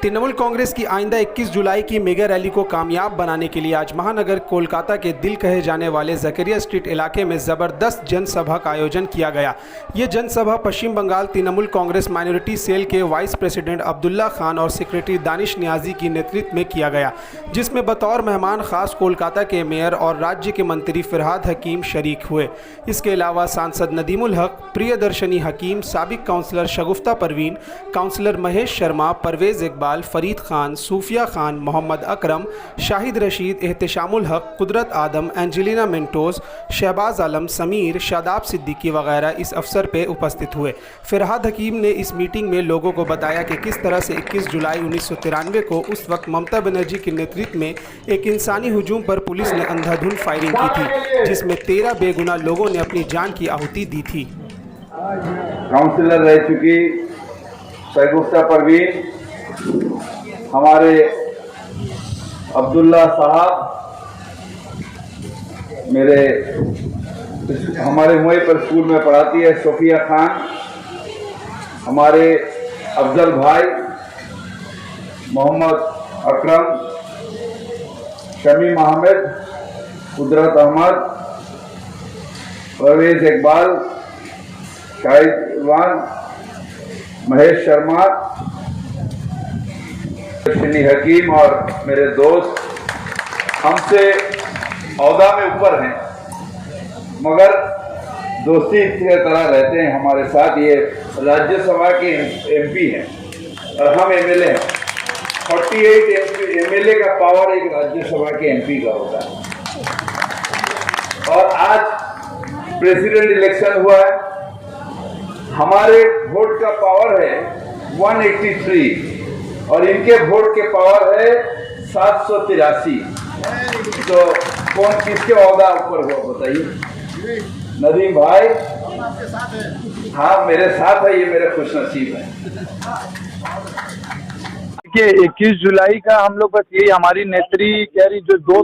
तृणमूल कांग्रेस की आइंदा 21 जुलाई की मेगा रैली को कामयाब बनाने के लिए आज महानगर कोलकाता के दिल कहे जाने वाले जकरिया स्ट्रीट इलाके में ज़बरदस्त जनसभा का आयोजन किया गया। ये जनसभा पश्चिम बंगाल तृणमूल कांग्रेस माइनॉरिटी सेल के वाइस प्रेसिडेंट अब्दुल्ला खान और सेक्रेटरी दानिश नियाजी की नेतृत्व में किया गया, जिसमें बतौर मेहमान खास कोलकाता के मेयर और राज्य के मंत्री फिरहाद हकीम शरीक हुए। इसके अलावा सांसद नदीमुल हक, प्रियदर्शनी हकीम, साबिक काउंसलर शगुफ्ता परवीन, काउंसलर महेश शर्मा, परवेज़ इकबाल, फरीद खान, सूफिया खान, मोहम्मद अकरम, शाहिद रशीद, एहतशामुल हक, कुदरत आदम, एंजेलिना मिंटोज, शहबाज आलम, समीर, शादाब सिद्दीकी वगैरह इस अवसर पर उपस्थित हुए। फिरहाद हकीम ने इस मीटिंग में लोगों को बताया कि किस तरह से 21 जुलाई 1993 को उस वक्त ममता बनर्जी के नेतृत्व में एक इंसानी हुजूम पर पुलिस ने अंधाधुंध फायरिंग की थी, जिसमें 13 बेगुनाह लोगों ने अपनी जान की आहुति दी थी। काउंसिलर रह चुकी शगुफ्ता परवीन, हमारे अब्दुल्ला साहब, हमारे मुए पर स्कूल में पढ़ाती है सूफिया खान, हमारे अफजल भाई, मोहम्मद अकरम, शमी अहमद, कुदरत अहमद, परवेज़ इकबाल, शाहिद महेश शर्मा, दर्शनी हकीम और मेरे दोस्त हमसे औहदा में ऊपर हैं मगर दोस्ती की तरह रहते हैं हमारे साथ। ये राज्यसभा के एमपी हैं और हम एमएलए हैं। 48 एमएलए का पावर एक राज्यसभा के एमपी का होता है। और आज प्रेसिडेंट इलेक्शन हुआ है, हमारे वोट का पावर है 183 और इनके वोट के पावर है 783। तो कौन किसके औहदा ऊपर हुआ बताइए? नदीम भाई हाँ मेरे साथ है, ये मेरे खुशनसीब है। देखिए 21 जुलाई का हम लोग बस यही हमारी नेत्री कह रही, जो 2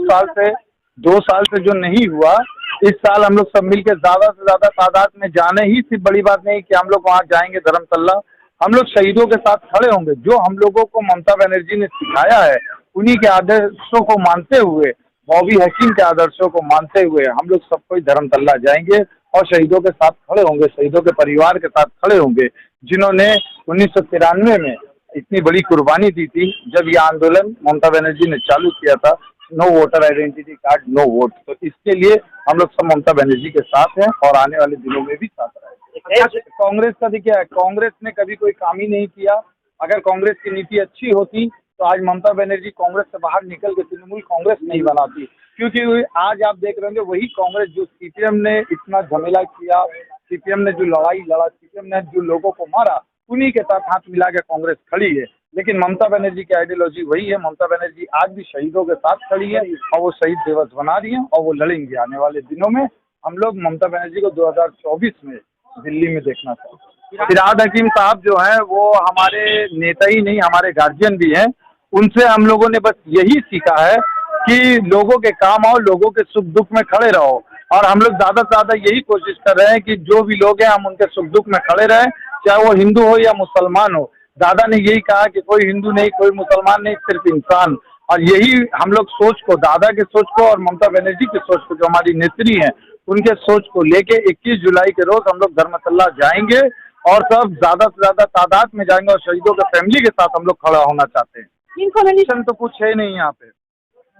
साल से जो नहीं हुआ, इस साल हम लोग सब मिलकर ज़्यादा से ज़्यादा तादाद में जाने ही सिर्फ बड़ी बात नहीं कि हम लोग वहाँ जाएंगे धर्मतल्ला, हम लोग शहीदों के साथ खड़े होंगे। जो हम लोगों को ममता बनर्जी ने सिखाया है उन्हीं के आदर्शों को मानते हुए, बॉबी हकीम के आदर्शों को मानते हुए हम लोग सब कोई धर्मतल्ला जाएंगे और शहीदों के साथ खड़े होंगे, शहीदों के परिवार के साथ खड़े होंगे, जिन्होंने 1993 में इतनी बड़ी कुर्बानी दी थी जब यह आंदोलन ममता बनर्जी ने चालू किया था, no voter identity card no vote. तो इसके लिए हम लोग सब ममता बनर्जी के साथ हैं और आने वाले दिनों में भी साथ रहेंगे। कांग्रेस का देखिए, कांग्रेस ने कभी कोई काम ही नहीं किया। अगर कांग्रेस की नीति अच्छी होती तो आज ममता बनर्जी कांग्रेस से बाहर निकल के तृणमूल कांग्रेस नहीं बनाती, क्योंकि आज आप देख रहे होंगे वही कांग्रेस जो सीपीएम ने इतना झमेला किया, सीपीएम ने जो लड़ाई लड़ा, सीपीएम ने जो लोगों को मारा, उन्हीं के साथ हाथ मिला के कांग्रेस खड़ी है। लेकिन ममता बनर्जी की आइडियोलॉजी वही है। ममता बनर्जी आज भी शहीदों के साथ खड़ी है और वो शहीद दिवस बना रही है और वो लड़ेंगे आने वाले दिनों में। हम लोग ममता बनर्जी को 2024 में दिल्ली में देखना चाहते हैं। फिरहाद हकीम साहब जो है वो हमारे नेता ही नहीं, हमारे गार्जियन भी हैं। उनसे हम लोगों ने बस यही सीखा है कि लोगों के काम आओ, लोगों के सुख दुख में खड़े रहो, और हम लोग ज़्यादा से ज़्यादा यही कोशिश कर रहे हैं कि जो भी लोग हैं हम उनके सुख दुख में खड़े रहें, चाहे वो हिंदू हो या मुसलमान हो। दादा ने यही कहा कि कोई हिंदू नहीं, कोई मुसलमान नहीं, सिर्फ इंसान। और यही हम लोग सोच को, दादा के सोच को और ममता बनर्जी की सोच को, जो हमारी नेत्री हैं, उनके सोच को लेके 21 जुलाई के रोज हम लोग धर्मतल्ला जाएंगे और सब ज़्यादा से ज़्यादा तादाद में जाएंगे और शहीदों के फैमिली के साथ हम लोग खड़ा होना चाहते हैं। इन्फॉर्मेशन तो कुछ है नहीं यहाँ पे।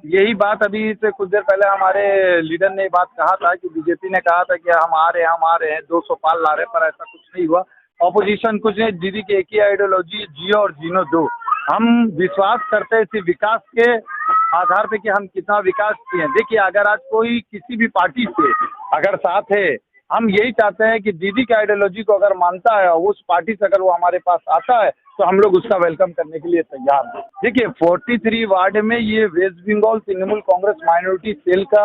यही बात अभी से कुछ देर पहले हमारे लीडर ने बात कहा था कि बीजेपी ने कहा था कि हम आ रहे हैं 200 पाल ला रहे हैं, पर ऐसा कुछ नहीं हुआ। ऑपोजिशन कुछ नहीं, दीदी की एक ही आइडियोलॉजी, जियो और जीनो दो। हम विश्वास करते हैं इसी विकास के आधार पे कि हम कितना विकास किए हैं। देखिए अगर आज कोई किसी भी पार्टी से अगर साथ है, हम यही चाहते हैं कि दीदी की आइडियोलॉजी को अगर मानता है और उस पार्टी से अगर वो हमारे पास आता है तो हम लोग उसका वेलकम करने के लिए तैयार हैं। देखिए 43 वार्ड में ये वेस्ट बंगाल तृणमूल कांग्रेस माइनॉरिटी सेल का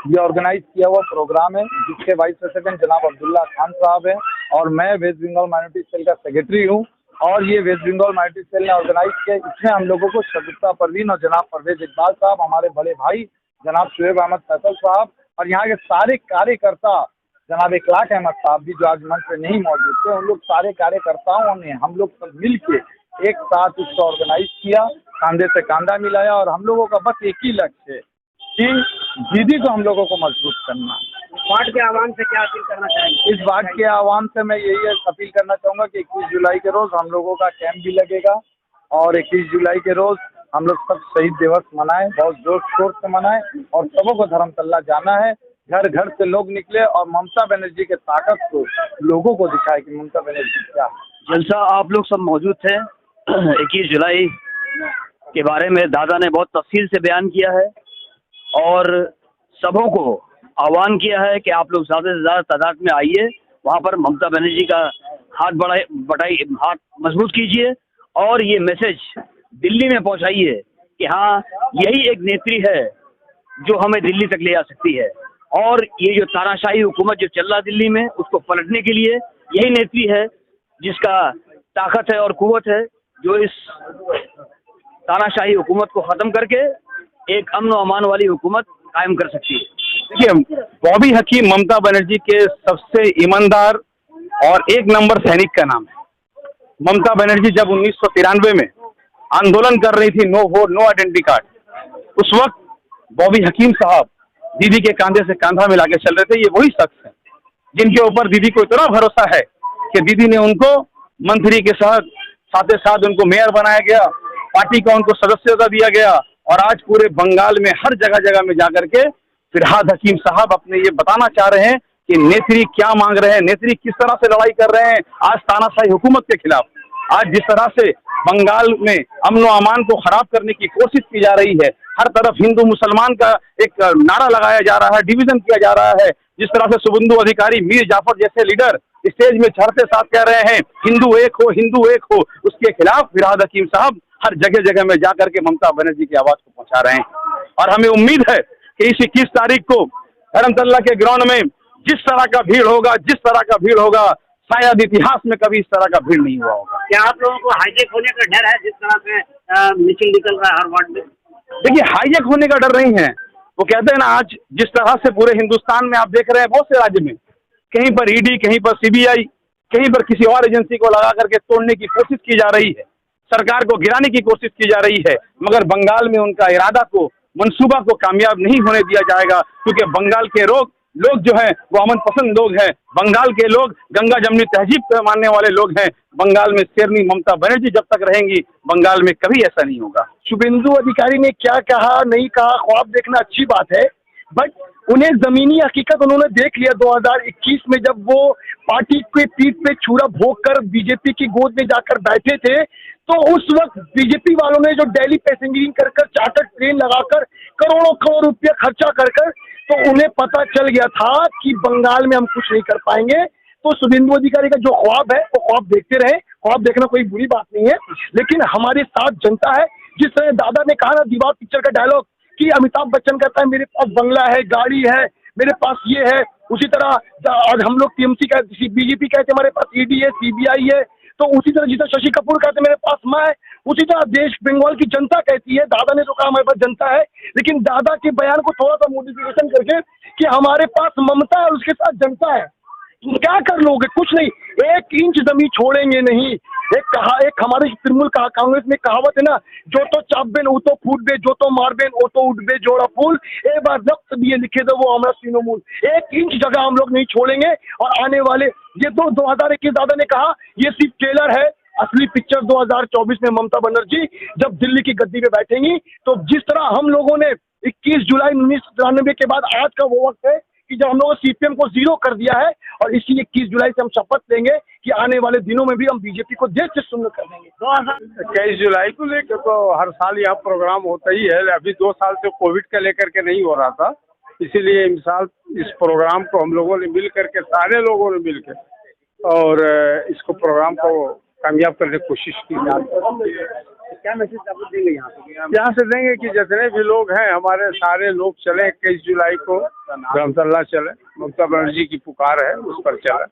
ये ऑर्गेनाइज किया हुआ प्रोग्राम है, जिसके वाइस प्रेसिडेंट जनाब अब्दुल्ला खान साहब हैं और मैं वेस्ट बंगाल माइनॉरिटी सेल का सेक्रेटरी हूँ। और ये वेस्ट बंगाल माइनॉरिटी सेल ने ऑर्गेनाइज किया। इसमें हम लोगों को शगुफ्ता परवीन और जनाब परवेज़ इकबाल साहब, हमारे बड़े भाई जनाब शुएब अहमद फैसल साहब और यहाँ के सारे कार्यकर्ता जनाब इखलाक अहमद साहब भी जो आज मंच पे नहीं मौजूद थे, उन लोग सारे कार्यकर्ताओं ने हम लोग सब मिल के एक साथ उसको ऑर्गेनाइज किया, कंधे से कंधा मिलाया और हम लोगों का बस एक ही लक्ष्य है कि दीदी को हम लोगों को मजबूत करना। वार्ड के आवाम से क्या अपील करना चाहेंगे? इस वार्ड के आवाम से मैं यही अपील करना चाहूँगा कि 21 जुलाई के रोज़ हम लोगों का कैंप भी लगेगा और 21 जुलाई के रोज़ हम लोग सब शहीद दिवस मनाएं, बहुत जोर शोर से मनाएं और सबों को धर्मतल्ला जाना है। घर घर से लोग निकले और ममता बनर्जी के ताकत को लोगों को दिखाए कि ममता बनर्जी क्या है। जलसा आप लोग सब मौजूद थे। 21 जुलाई के बारे में दादा ने बहुत तफसील से बयान किया है और सबों को आह्वान किया है कि आप लोग ज़्यादा से ज़्यादा तादाद में आइए, वहाँ पर ममता बनर्जी का हाथ मजबूत कीजिए और ये मैसेज दिल्ली में पहुँचाइए कि हाँ, यही एक नेत्री है जो हमें दिल्ली तक ले जा सकती है और ये जो तानाशाही हुकूमत जो चल रहा है दिल्ली में, उसको पलटने के लिए यही नेत्री है जिसका ताकत है और कुव्वत है, जो इस तानाशाही हुकूमत को ख़त्म करके एक अमन व अमान वाली हुकूमत कायम कर सकती है। देखिए, बॉबी हकीम ममता बनर्जी के सबसे ईमानदार और एक नंबर सैनिक का नाम है। ममता बनर्जी जब 1993 में आंदोलन कर रही थी, no vote no identity card, उस वक्त बॉबी हकीम साहब दीदी के कंधे से कंधा मिला के चल रहे थे। ये वही शख्स है जिनके ऊपर दीदी को इतना भरोसा है कि दीदी ने उनको मंत्री के साथ साथ उनको मेयर बनाया गया, पार्टी का उनको सदस्यता दिया गया और आज पूरे बंगाल में हर जगह जगह में जाकर के फिरहाद हकीम साहब अपने ये बताना चाह रहे हैं कि नेत्री क्या मांग रहे हैं, नेत्री किस तरह से लड़ाई कर रहे हैं आज तानाशाही हुकूमत के खिलाफ। आज जिस तरह से बंगाल में अमन व अमान को खराब करने की कोशिश की जा रही है, हर तरफ हिंदू मुसलमान का एक नारा लगाया जा रहा है, डिवीजन किया जा रहा है, जिस तरह से शुभेंदु अधिकारी, मीर जाफर जैसे लीडर स्टेज में चढ़ते साथ कह रहे हैं हिंदू एक हो, हिंदू एक हो, उसके खिलाफ फिरहाद हकीम साहब हर जगह जगह में जाकर के ममता बनर्जी की आवाज को पहुंचा रहे हैं। और हमें उम्मीद है कि इस 21 तारीख को धर्मतल्ला के ग्राउंड में जिस तरह का भीड़ होगा शायद इतिहास में कभी इस तरह का भीड़ नहीं हुआ होगा। क्या आप लोगों को हाईजेक होने का डर है जिस तरह से मिছিল निकल रहा है हर वार्ड में? देखिए, हाईजेक होने का डर नहीं है। वो कहते हैं ना, आज जिस तरह से पूरे हिंदुस्तान में आप देख रहे हैं बहुत से राज्य में कहीं पर ईडी, कहीं पर सीबीआई, कहीं पर किसी और एजेंसी को लगा करके तोड़ने की कोशिश की जा रही है, सरकार को गिराने की कोशिश की जा रही है, मगर बंगाल में उनका इरादा को, मंसूबा को कामयाब नहीं होने दिया जाएगा क्योंकि बंगाल के लोग जो हैं वो अमन पसंद लोग हैं। बंगाल के लोग गंगा जमनी तहजीब को मानने वाले लोग हैं। बंगाल में शेरनी ममता बनर्जी जब तक रहेंगी, बंगाल में कभी ऐसा नहीं होगा। शुभेंदु अधिकारी ने क्या कहा नहीं कहा, ख्वाब देखना अच्छी बात है, बट उन्हें जमीनी हकीकत उन्होंने देख लिया 2021 में जब वो पार्टी के पीठ पे छुरा भोग कर बीजेपी की गोद में जाकर बैठे थे, तो उस वक्त बीजेपी वालों ने जो दिल्ली पैसेंजरिंग कर चार्टर्ड ट्रेन लगाकर करोड़ों रुपया खर्चा कर तो उन्हें पता चल गया था कि बंगाल में हम कुछ नहीं कर पाएंगे। तो शुभेंदु अधिकारी का जो ख्वाब है वो ख्वाब देखते रहे, ख्वाब देखना कोई बुरी बात नहीं है, लेकिन हमारे साथ जनता है। जिस तरह दादा ने कहा ना दीवार पिक्चर का डायलॉग कि अमिताभ बच्चन कहता है मेरे पास बंगला है, गाड़ी है, मेरे पास ये है, उसी तरह आज हम लोग टीएमसी का बीजेपी कहते हैं हमारे पास ईडी है, सीबीआई है, तो उसी तरह जितना शशि कपूर कहते हैं मेरे पास मैं है, उसी तरह देश बंगाल की जनता कहती है। दादा ने तो कहा हमारे पास जनता है, लेकिन दादा के बयान को थोड़ा सा मॉडिफिकेशन करके कि हमारे पास ममता है और उसके साथ जनता है। क्या कर लोगे? कुछ नहीं, 1 इंच जमीन छोड़ेंगे नहीं। एक हमारे तृणमूल कांग्रेस में कहावत है ना, जो तो चाप बेन वो तो फूट बे, जो तो मार बेन वो तो उठ बे जोड़ा फूल, एक बार रक्त दिए लिखे दो वो हमारा तृणमूल। 1 इंच जगह हम लोग नहीं छोड़ेंगे। और आने वाले ये तो 2021 दादा ने कहा ये सिर्फ ट्रेलर है, असली पिक्चर 2024 में ममता बनर्जी जब दिल्ली की गद्दी पे बैठेंगी, तो जिस तरह हम लोगों ने 21 जुलाई 1993 के बाद आज का वो वक्त है कि जब हम लोगों ने सीपीएम को 0 कर दिया है, और इसी 21 जुलाई से हम शपथ लेंगे कि आने वाले दिनों में भी हम बीजेपी को देश से शून्य कर देंगे। 21 जुलाई को लेकर तो हर साल यहाँ प्रोग्राम होता ही है। अभी 2 साल से कोविड का लेकर के नहीं हो रहा था, इसीलिए इस साल इस प्रोग्राम को हम लोगों ने मिल करके, सारे लोगों ने मिल के और इसको प्रोग्राम को कामयाब करने की कोशिश की। क्या मैसेज आप देंगे यहाँ से देंगे कि जितने भी लोग हैं हमारे सारे लोग चले, 21 जुलाई को धर्मतल्ला चले, ममता बनर्जी की पुकार है उस पर चले।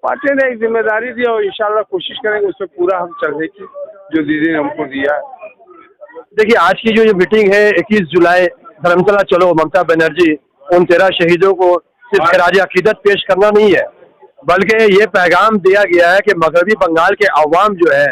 पार्टी ने एक जिम्मेदारी दी और इंशाल्लाह कोशिश करेंगे उसमें पूरा हम चलने की, जो दीदी ने हमको दिया है। देखिए, आज की जो मीटिंग है 21 जुलाई धर्मतल्ला चलो ममता बनर्जी, उन 13 शहीदों को सिर्फ खराज अकीदत पेश करना नहीं है, बल्कि ये पैगाम दिया गया है कि मगरबी बंगाल के अवाम जो है,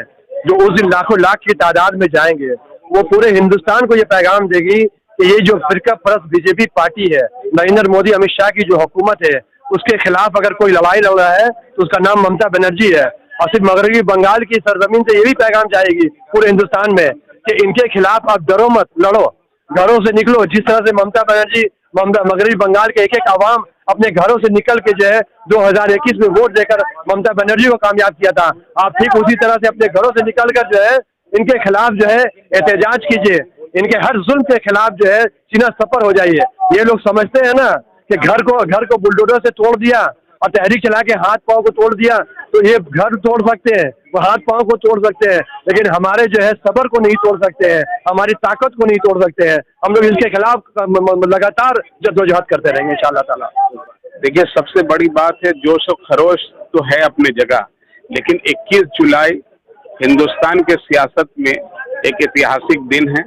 जो उस दिन लाखों लाख की तादाद में जाएंगे, वो पूरे हिंदुस्तान को ये पैगाम देगी कि ये जो फिरका परस्त बीजेपी पार्टी है, नरेंद्र मोदी अमित शाह की जो हुकूमत है, उसके खिलाफ अगर कोई लड़ाई लड़ रहा है तो उसका नाम ममता बनर्जी है। और सिर्फ मगरबी बंगाल की सरजमीन से ये भी पैगाम जाएगी पूरे हिंदुस्तान में कि इनके खिलाफ आप डरो मत, लड़ो, घरों से निकलो। जिस तरह से ममता बनर्जी मगरबी बंगाल के एक एक अवाम अपने घरों से निकल के जो है 2021 में वोट देकर ममता बनर्जी को कामयाब किया था, आप ठीक उसी तरह से अपने घरों से निकल कर जो है इनके खिलाफ जो है एहतजाज कीजिए, इनके हर जुल्म के खिलाफ जो है सीना सपर हो जाइए। ये लोग समझते हैं ना कि घर को बुलडोजर से तोड़ दिया और तहरीक चला के हाथ पांव को तोड़ दिया तो ये घर तोड़ सकते हैं, वो हाथ पांव को तोड़ सकते हैं, लेकिन हमारे जो है सब्र को नहीं तोड़ सकते हैं, हमारी ताकत को नहीं तोड़ सकते हैं। हम लोग इसके खिलाफ लगातार जद्दोजहद करते रहेंगे इंशाअल्लाह ताला। देखिए, सबसे बड़ी बात है जोश और खरोश तो है अपनी जगह, लेकिन 21 जुलाई हिंदुस्तान के सियासत में एक ऐतिहासिक दिन है।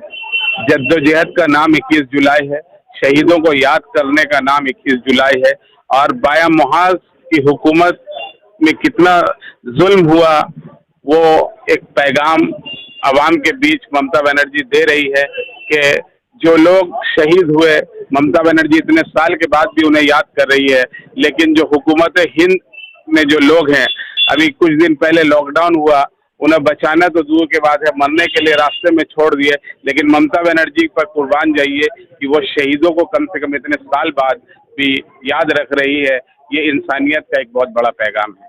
जद्दोजहद का नाम 21 जुलाई है, शहीदों को याद करने का नाम 21 जुलाई है, और बाया मुहाज की हुकूमत में कितना जुल्म हुआ वो एक पैगाम अवाम के बीच ममता बनर्जी दे रही है कि जो लोग शहीद हुए, ममता बनर्जी इतने साल के बाद भी उन्हें याद कर रही है। लेकिन जो हुकूमत हिंद में जो लोग हैं, अभी कुछ दिन पहले लॉकडाउन हुआ, उन्हें बचाना तो दूर के बाद है, मरने के लिए रास्ते में छोड़ दिए, लेकिन ममता बनर्जी पर कुर्बान जाइए कि वो शहीदों को कम से कम इतने साल बाद भी याद रख रही है। ये इंसानियत का एक बहुत बड़ा पैगाम है।